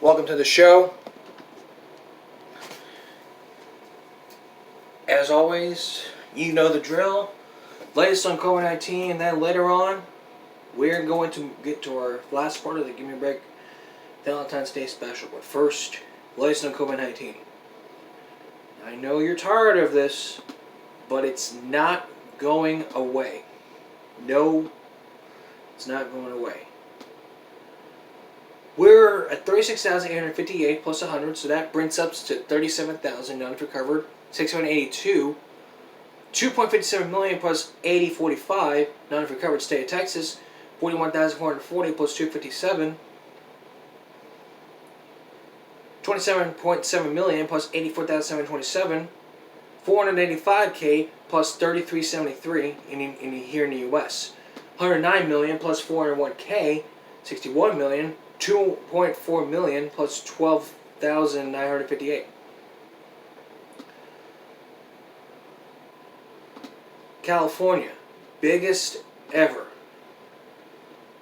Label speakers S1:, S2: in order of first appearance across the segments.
S1: Welcome to the show. As always, you know the drill. Latest on COVID-19, and then later on, we're going to get to our last part of the Give Me a Break Valentine's Day special. But first, latest on COVID-19. I know you're tired of this, but it's not going away. No, it's not going away. We're at 36,858 plus 100, so that brings us to 37,000 non-recovered, 682, 2.57 million plus 8045 non-recovered state of Texas, 41,440 plus 257, 27.7 million plus 84,727, 485K plus 3373 here in the U.S., 109 million plus 401K, 61 million, 2.4 million plus 12,958. California, biggest ever.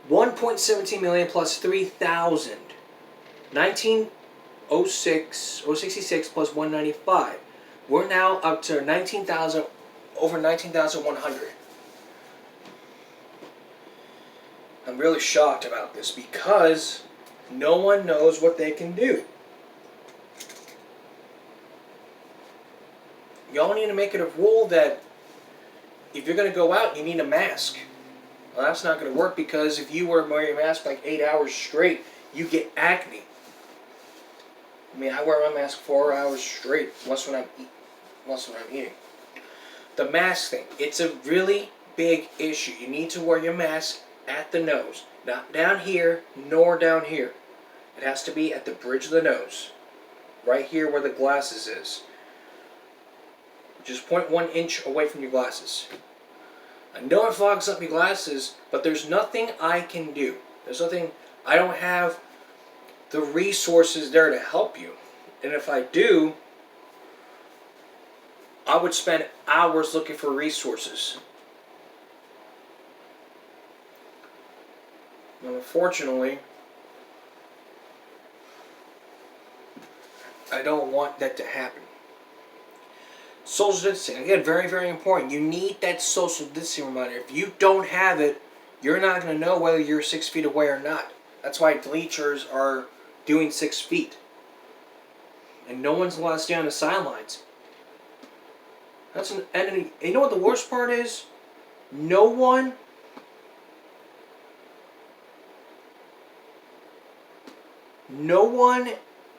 S1: 1.17 million plus 3,000. 066 plus 195. We're now up to 19,000, over 19,100. I'm really shocked about this because no one knows what they can do. Y'all need to make it a rule that if you're going to go out, you need a mask. Well, that's not going to work because if you wear a mask like 8 hours straight, you get acne. I mean, I wear my mask 4 hours straight, unless when I'm eating. The mask thing, it's a really big issue. You need to wear your mask at the nose. Not down here, nor down here. It has to be at the bridge of the nose. Right here where the glasses is. Just 0.1 inch away from your glasses. I know it fogs up your glasses, but there's nothing I can do. There's nothing, I don't have the resources there to help you. And if I do, I would spend hours looking for resources. And unfortunately, I don't want that to happen. Social distancing, again, very, very important. You need that social distancing reminder. If you don't have it, you're not going to know whether you're 6 feet away or not. That's why bleachers are doing 6 feet. And no one's allowed to stay on the sidelines. And you know what the worst part is? No one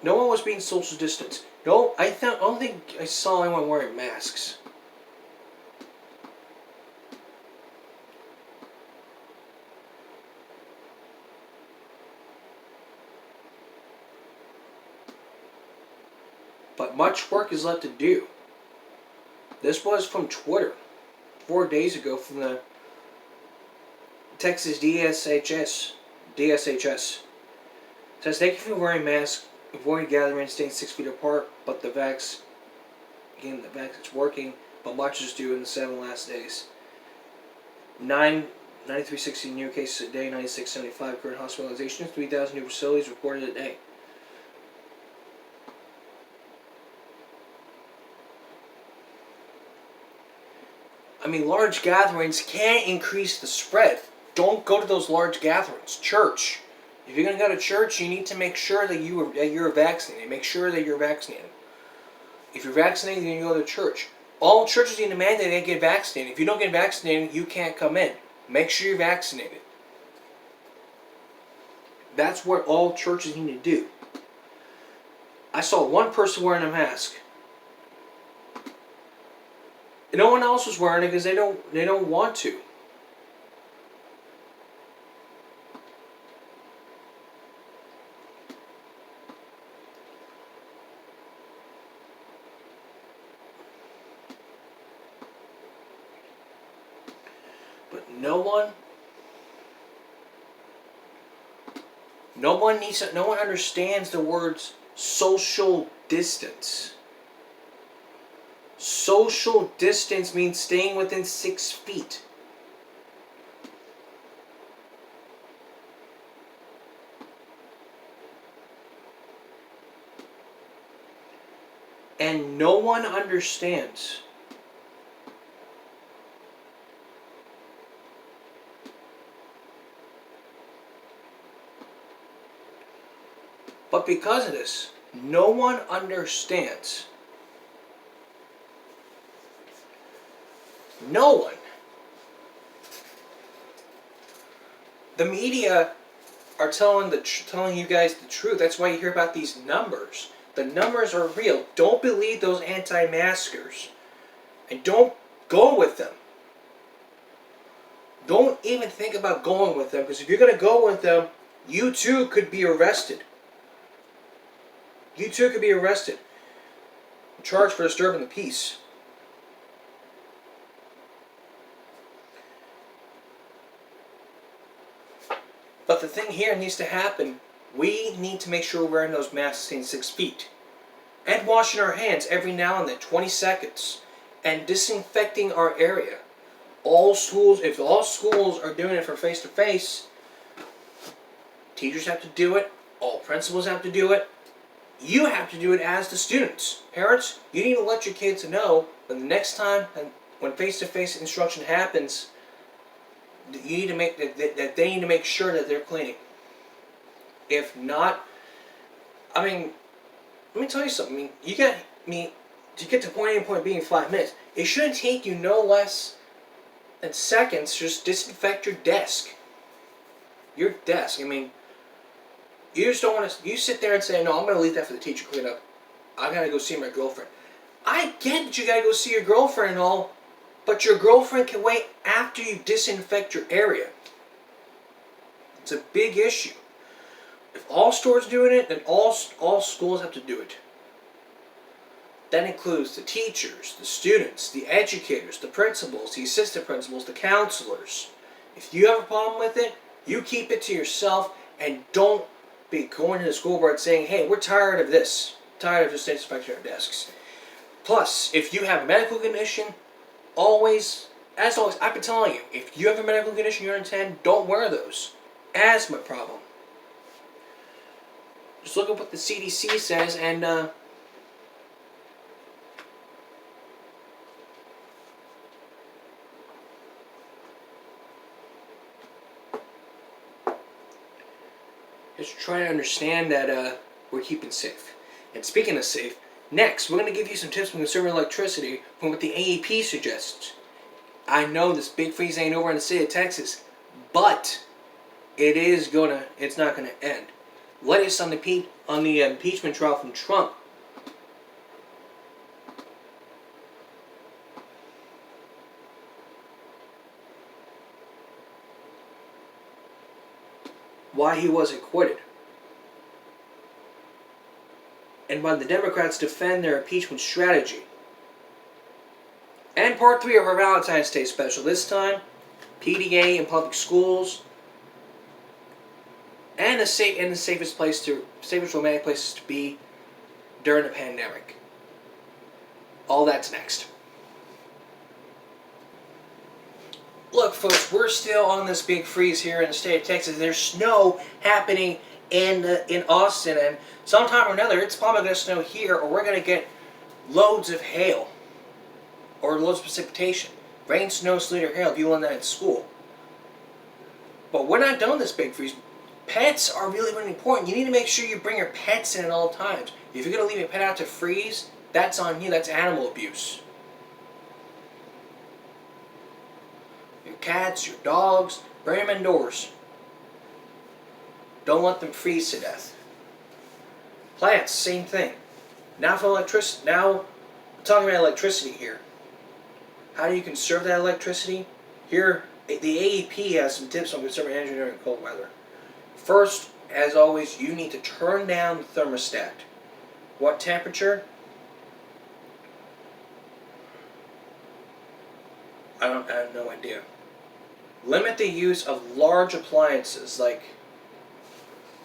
S1: was being social distanced. No, I don't think I saw anyone wearing masks. But much work is left to do. This was from Twitter 4 days ago from the Texas DSHS. It says, thank you for wearing masks, avoid gatherings, staying 6 feet apart, but the vax, it's working, but much is due in the 7 last days. 9360 new cases a day, 9675 current hospitalizations, 3,000 new facilities reported a day. I mean, large gatherings can increase the spread. Don't go to those large gatherings. Church. If you're going to go to church, you need to make sure that you're vaccinated. Make sure that you're vaccinated. If you're vaccinated, then you go to church. All churches need to mandate they get vaccinated. If you don't get vaccinated, you can't come in. Make sure you're vaccinated. That's what all churches need to do. I saw one person wearing a mask. And no one else was wearing it because they don't want to. But no one understands the words social distance. Social distance means staying within 6 feet. And no one understands. But because of this, no one understands. No one. The media are telling you guys the truth. That's why you hear about these numbers. The numbers are real. Don't believe those anti-maskers. And don't go with them. Don't even think about going with them, because if you're going to go with them, you too could be arrested. You too could be arrested. Charged for disturbing the peace. But the thing here needs to happen. We need to make sure we're wearing those masks staying 6 feet. And washing our hands every now and then, 20 seconds. And disinfecting our area. All schools, if all schools are doing it for face-to-face, teachers have to do it. All principals have to do it. You have to do it as the students. Parents, you need to let your kids know that the next time when face-to-face instruction happens, you need to make that they need to make sure that they're cleaning. If not, I mean, let me tell you something. To get to point A and point B in 5 minutes, it shouldn't take you no less than seconds to just disinfect your desk. Your desk. I mean, you just don't want to. You sit there and say, "No, I'm going to leave that for the teacher to clean up. I got to go see my girlfriend." I get that you got to go see your girlfriend and all, but your girlfriend can wait after you disinfect your area. It's a big issue. If all stores are doing it, then all schools have to do it. That includes the teachers, the students, the educators, the principals, the assistant principals, the counselors. If you have a problem with it, you keep it to yourself and don't be going to the school board saying, "Hey, we're tired of this. Tired of just disinfecting our desks." Plus, if you have a medical condition, as always, I've been telling you, if you have a medical condition you're under 10, don't wear those. Asthma problem. Just look at what the CDC says and just try to understand that we're keeping safe. And speaking of safe, next we're going to give you some tips on conserving electricity from what the AEP suggests. I know this big freeze ain't over in the state of Texas, but it's not gonna end. Latest on the impeachment trial from Trump. Why he was acquitted. And why the Democrats defend their impeachment strategy. And part 3 of our Valentine's Day special. This time, PDA in public schools. And the safest romantic places to be during the pandemic. All that's next. Look, folks, we're still on this big freeze here in the state of Texas. There's snow happening in Austin, and sometime or another, it's probably going to snow here, or we're going to get loads of hail, or loads of precipitation. Rain, snow, sleet, or hail if you learn that in school. But we're not done with this big freeze. Pets are really, really important. You need to make sure you bring your pets in at all times. If you're going to leave your pet out to freeze, that's on you. That's animal abuse. Your cats, your dogs, bring them indoors. Don't let them freeze to death. Plants, same thing. Now for electricity. Now, we're talking about electricity here. How do you conserve that electricity? Here, the AEP has some tips on conserving energy during cold weather. First, as always, you need to turn down the thermostat. What temperature? I have no idea. Limit the use of large appliances, like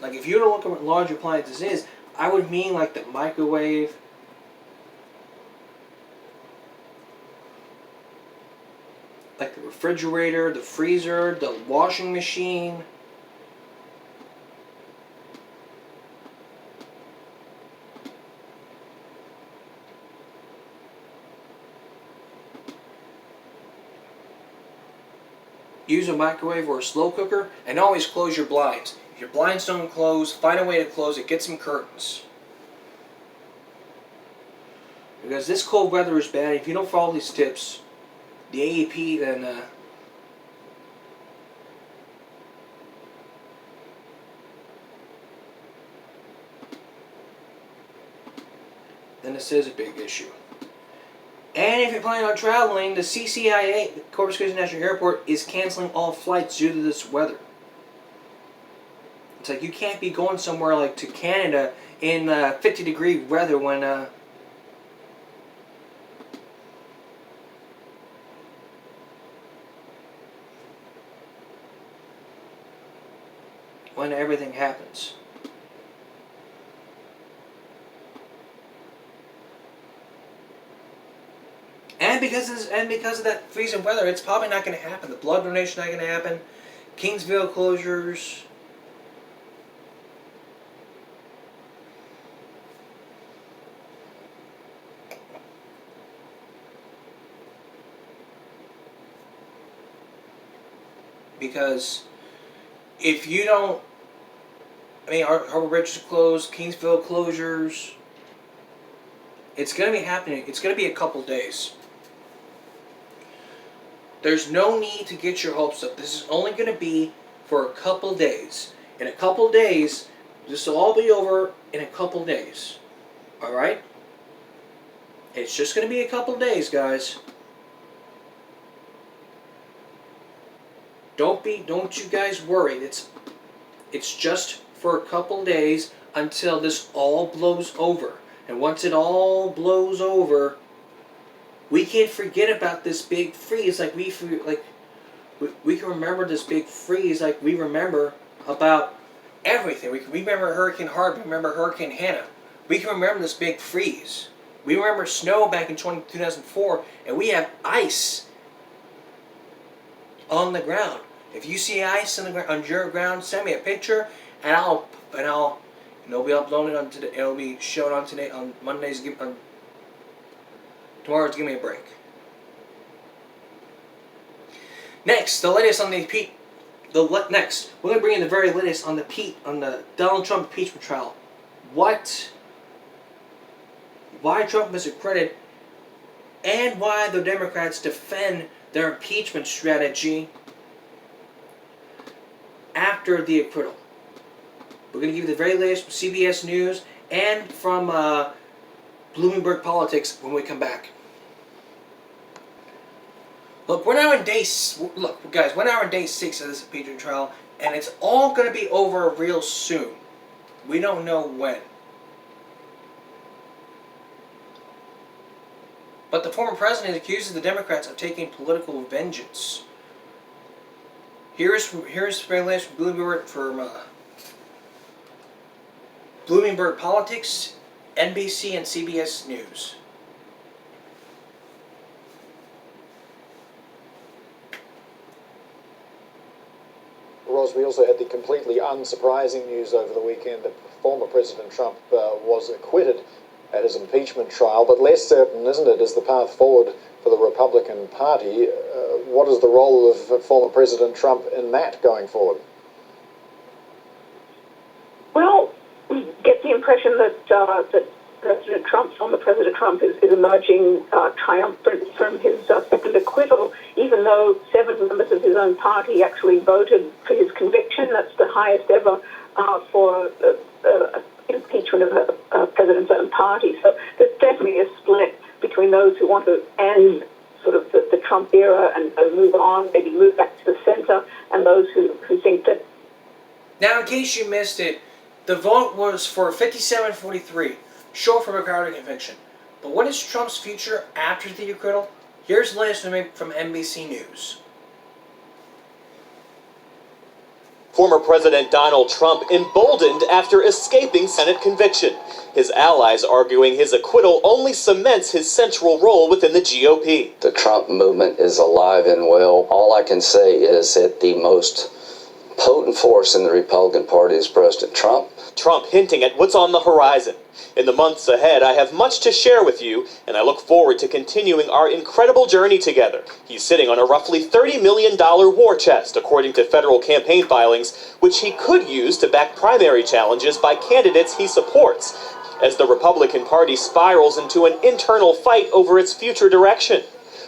S1: if you were to look at what large appliances is, I would mean like the microwave, like the refrigerator, the freezer, the washing machine. use a microwave or a slow cooker, and always close your blinds. If your blinds don't close, find a way to close it. Get some curtains. Because this cold weather is bad. If you don't follow these tips, the AEP, then this is a big issue. And if you're planning on traveling, the CCIA, the Corpus Christi National Airport, is canceling all flights due to this weather. It's like you can't be going somewhere like to Canada in 50-degree weather when everything happens. And because of that freezing weather, it's probably not going to happen. The blood donation not going to happen. Kingsville closures. Because if you don't, I mean, Harbor Bridge is closed, Kingsville closures. It's going to be happening. It's going to be a couple days. There's no need to get your hopes up. This is only going to be for a couple days. In a couple days, this will all be over in a couple days. Alright? It's just going to be a couple days, guys. Don't you guys worry. It's just for a couple days until this all blows over. And once it all blows over, we can't forget about this big freeze like we can remember this big freeze like we remember about everything. We can remember Hurricane Harvey, remember Hurricane Hannah. We can remember this big freeze. We remember snow back in 2004, and we have ice on the ground. If you see ice on your ground, send me a picture, and it'll be uploaded on today. It'll be shown on today on Mondays. Tomorrow's Give Me a Break. Next, the latest on the next, we're going to bring in the very latest on the Donald Trump impeachment trial. Why Trump is acquitted, and why the Democrats defend their impeachment strategy after the acquittal. We're going to give you the very latest from CBS News and from Bloomberg Politics when we come back. Look, we're now in day 6 of this impeachment trial, and it's all going to be over real soon. We don't know when. But the former president accuses the Democrats of taking political vengeance. Here's very latest from Bloomberg Politics, NBC, and CBS News.
S2: Ross, we also had the completely unsurprising news over the weekend that former President Trump was acquitted at his impeachment trial, but less certain, isn't it, is the path forward for the Republican Party. What is the role of former President Trump in that going forward?
S3: Well, we get the impression that former President Trump is emerging triumphant from his second acquittal, even though 7 members of his own party actually voted for his conviction. That's the highest ever for impeachment of a president's own party. So there's definitely a split between those who want to end sort of the Trump era and move on, maybe move back to the center, and those who think that...
S1: Now, in case you missed it, the vote was for 57-43, short from a crowded conviction. But what is Trump's future after the acquittal? Here's the latest from NBC News.
S4: Former President Donald Trump emboldened after escaping Senate conviction. His allies arguing his acquittal only cements his central role within the GOP.
S5: The Trump movement is alive and well. All I can say is that the most potent force in the Republican Party is President Trump.
S4: Trump hinting at what's on the horizon. In the months ahead, I have much to share with you, and I look forward to continuing our incredible journey together. He's sitting on a roughly $30 million war chest, according to federal campaign filings, which he could use to back primary challenges by candidates he supports, as the Republican Party spirals into an internal fight over its future direction.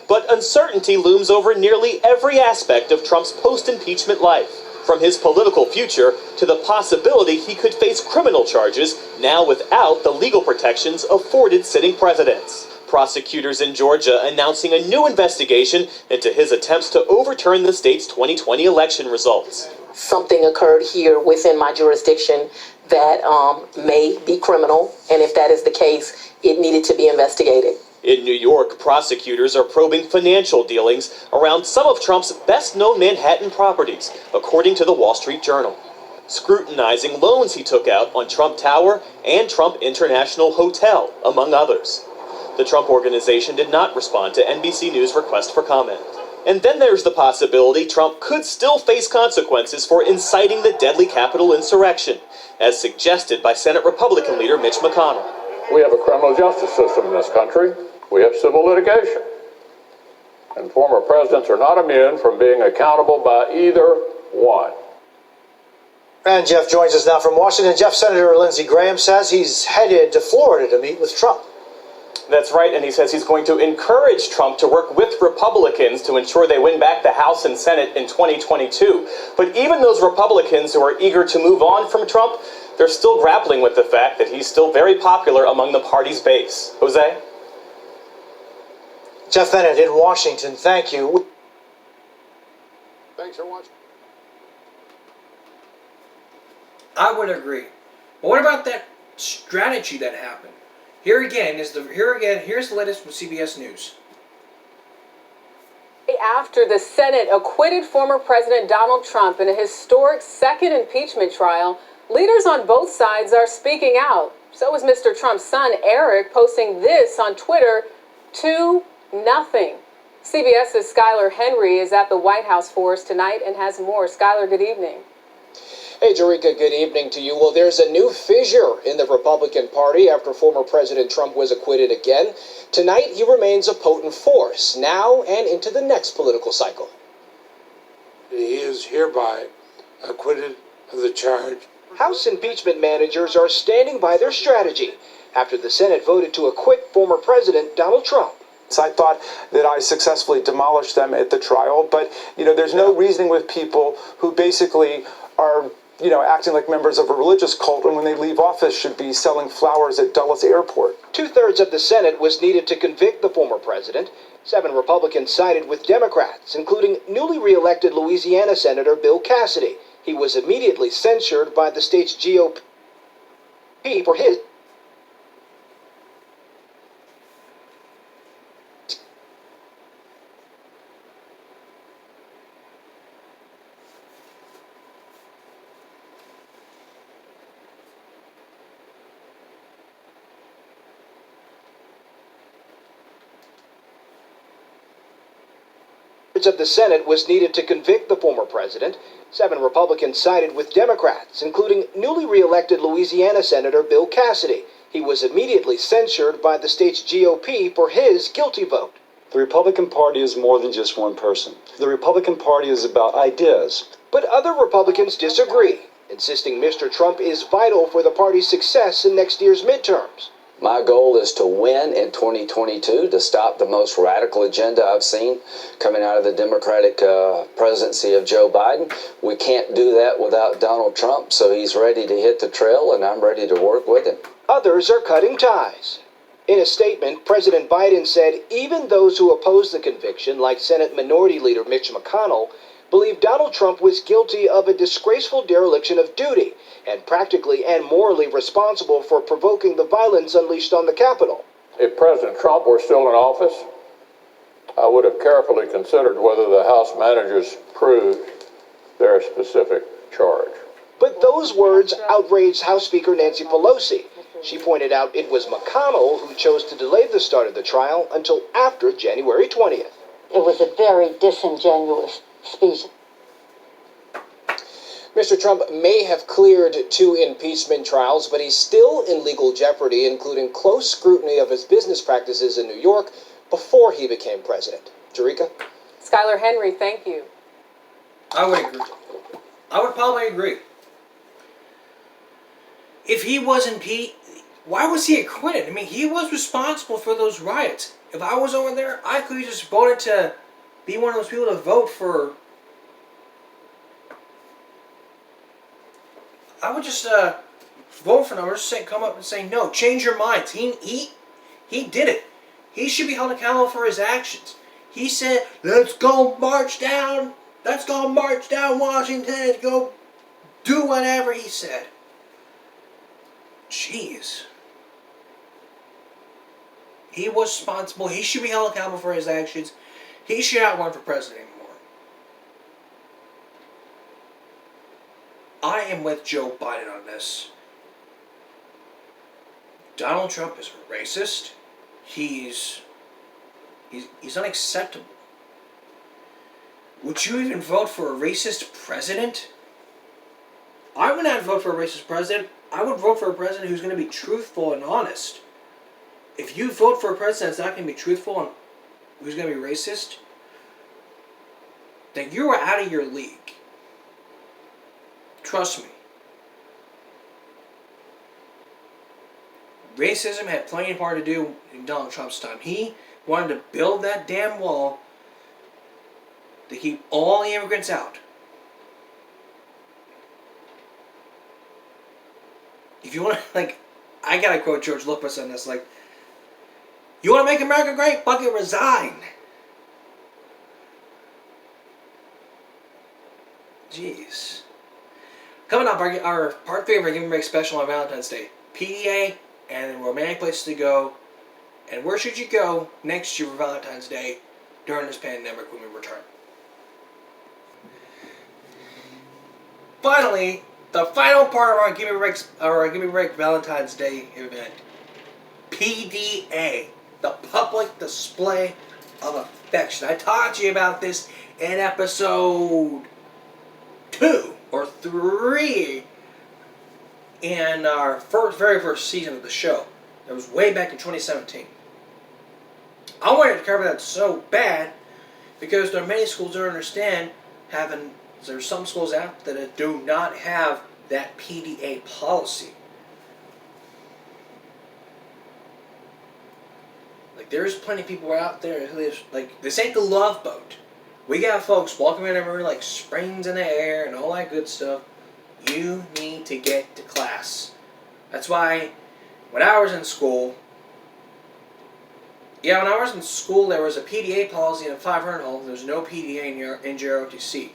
S4: But uncertainty looms over nearly every aspect of Trump's post-impeachment life, from his political future to the possibility he could face criminal charges now without the legal protections afforded sitting presidents. Prosecutors in Georgia announcing a new investigation into his attempts to overturn the state's 2020 election results.
S6: Something occurred here within my jurisdiction that may be criminal, and if that is the case, it needed to be investigated.
S4: In New York, prosecutors are probing financial dealings around some of Trump's best-known Manhattan properties, according to the Wall Street Journal, scrutinizing loans he took out on Trump Tower and Trump International Hotel, among others. The Trump Organization did not respond to NBC News' request for comment. And then there's the possibility Trump could still face consequences for inciting the deadly Capitol insurrection, as suggested by Senate Republican leader Mitch McConnell.
S7: We have a criminal justice system in this country. We have civil litigation. And former presidents are not immune from being accountable by either one.
S8: And Jeff joins us now from Washington. Jeff, Senator Lindsey Graham says he's headed to Florida to meet with Trump.
S9: That's right, and he says he's going to encourage Trump to work with Republicans to ensure they win back the House and Senate in 2022. But even those Republicans who are eager to move on from Trump, they're still grappling with the fact that he's still very popular among the party's base. Jose?
S8: Jeff Bennett in Washington, thank you.
S7: Thanks for watching.
S1: I would agree. But what about that strategy that happened? Here's the latest from CBS News.
S10: After the Senate acquitted former President Donald Trump in a historic second impeachment trial, leaders on both sides are speaking out. So is Mr. Trump's son, Eric, posting this on Twitter, 2-0. CBS's Skylar Henry is at the White House for us tonight and has more. Skylar, good evening.
S11: Hey, Jerika, good evening to you. Well, there's a new fissure in the Republican Party after former President Trump was acquitted again. Tonight, he remains a potent force, now and into the next political cycle.
S12: He is hereby acquitted of the charge.
S11: House impeachment managers are standing by their strategy after the Senate voted to acquit former President Donald Trump.
S13: I thought that I successfully demolished them at the trial, but, there's no reasoning with people who basically are, acting like members of a religious cult and when they leave office should be selling flowers at Dulles Airport.
S11: 2/3 of the Senate was needed to convict the former president. 7 Republicans sided with Democrats, including newly re-elected Louisiana Senator Bill Cassidy. He was immediately censured by the state's GOP for his of the Senate was needed to convict the former president. 7 Republicans sided with Democrats, including newly re-elected Louisiana Senator Bill Cassidy. He was immediately censured by the state's GOP for his guilty vote.
S14: The Republican Party is more than just one person. The Republican Party is about ideas.
S11: But other Republicans disagree, insisting Mr. Trump is vital for the party's success in next year's midterms.
S5: My goal is to win in 2022, to stop the most radical agenda I've seen coming out of the Democratic presidency of Joe Biden. We can't do that without Donald Trump, so he's ready to hit the trail, and I'm ready to work with him.
S11: Others are cutting ties. In a statement, President Biden said even those who oppose the conviction, like Senate Minority Leader Mitch McConnell, believe Donald Trump was guilty of a disgraceful dereliction of duty and practically and morally responsible for provoking the violence unleashed on the Capitol.
S7: If President Trump were still in office, I would have carefully considered whether the House managers proved their specific charge.
S11: But those words outraged House Speaker Nancy Pelosi. She pointed out it was McConnell who chose to delay the start of the trial until after January 20th.
S15: It was a very disingenuous speech.
S11: Mr. Trump may have cleared 2 impeachment trials, but he's still in legal jeopardy, including close scrutiny of his business practices in New York before he became president. Jerika?
S10: Skylar Henry, thank you.
S1: I would agree. I would probably agree. If he wasn't why was he acquitted? I mean, he was responsible for those riots. If I was over there, I could have just voted to be one of those people to vote for. I would just vote for them. Or just come up and say, no, change your minds. He did it. He should be held accountable for his actions. He said, let's go march down. Let's go march down Washington and go do whatever he said. Jeez. He was responsible. He should be held accountable for his actions. He should not run for president anymore. I am with Joe Biden on this. Donald Trump is a racist. He's unacceptable. Would you even vote for a racist president? I would not vote for a racist president. I would vote for a president who's going to be truthful and honest. If you vote for a president that's not going to be truthful and who's going to be racist, then you are out of your league. Trust me. Racism had plenty of part to do in Donald Trump's time. He wanted to build that damn wall to keep all the immigrants out. If you want to, I gotta quote George Lopez on this, you want to make America great? Fucking resign. Jeez. Coming up, our part 3 of our Give Me a Break special on Valentine's Day. PDA and romantic places to go. And where should you go next year for Valentine's Day during this pandemic when we return? Finally, the final part of our Give Me a Break Valentine's Day event. PDA. The public display of affection. I talked to you about this in episode 2 or 3 in our very first season of the show. That was way back in 2017. I wanted to cover that so bad because there are many schools that don't understand there's some schools out that do not have that PDA policy. There's plenty of people out there who live, this ain't the Love Boat. We got folks walking around everywhere like springs in the air and all that good stuff. You need to get to class. That's why when I was in school, there was a PDA policy in a 500 home. There's no PDA in JROTC.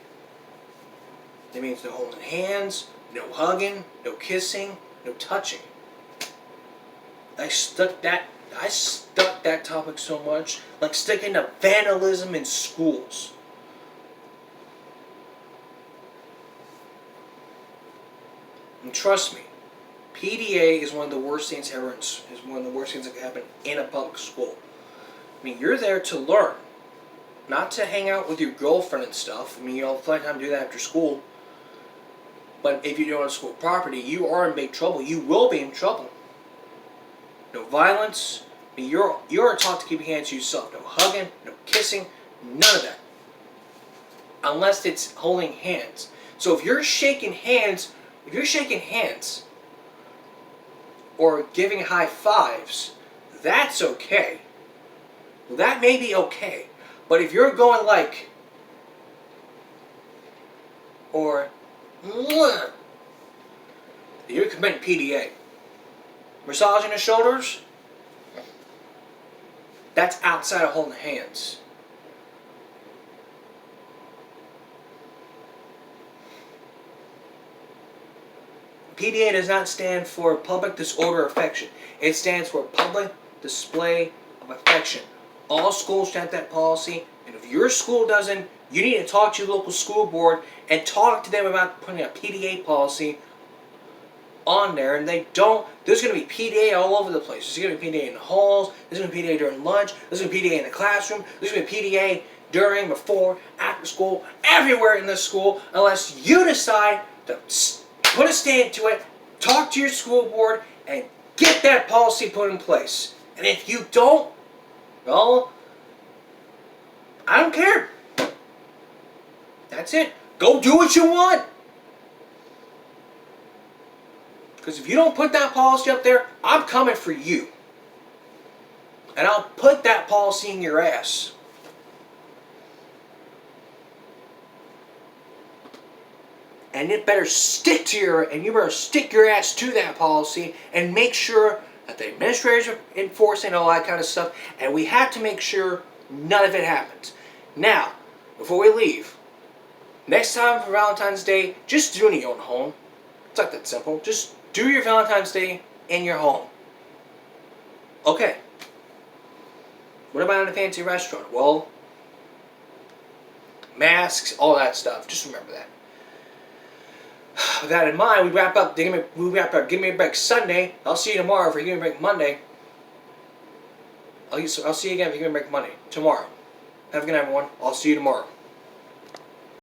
S1: That means no holding hands, no hugging, no kissing, no touching. I stuck that topic so much, like sticking to vandalism in schools. And trust me, PDA is one of the worst things ever. Is one of the worst things that can happen in a public school. I mean, you're there to learn, not to hang out with your girlfriend and stuff. I mean, you'll have plenty of time to do that after school. But if you do it on school property, you are in big trouble. You will be in trouble. No violence. I mean, you're taught to keep your hands to yourself. No hugging, no kissing, none of that. Unless it's holding hands. So if you're shaking hands or giving high fives, that's okay. Well, that may be okay. But if you're going you're committing PDA. Massaging the shoulders, that's outside of holding hands. PDA does not stand for public disorder of affection. It stands for public display of affection. All schools should have that policy, and if your school doesn't, you need to talk to your local school board and talk to them about putting a PDA policy on there. And they don't. There's going to be PDA all over the place. There's going to be PDA in the halls. There's going to be PDA during lunch. There's going to be PDA in the classroom. There's going to be PDA during, before, after school, everywhere in the school, unless you decide put a stand to it, talk to your school board, and get that policy put in place. And if you don't, well, I don't care. That's it. Go do what you want. Because if you don't put that policy up there, I'm coming for you. And I'll put that policy in your ass. And it better stick to you better stick your ass to that policy and make sure that the administrators are enforcing all that kind of stuff. And we have to make sure none of it happens. Now, before we leave, next time for Valentine's Day, just do it in your own home. It's not that simple. Just do your Valentine's Day in your home. Okay. What about in a fancy restaurant? Well, masks, all that stuff. Just remember that. With that in mind, we wrap up Give Me a Break Sunday. I'll see you tomorrow for Give Me a Break Monday. I'll see you again for Give Me a Break Monday. Tomorrow. Have a good night, everyone. I'll see you tomorrow.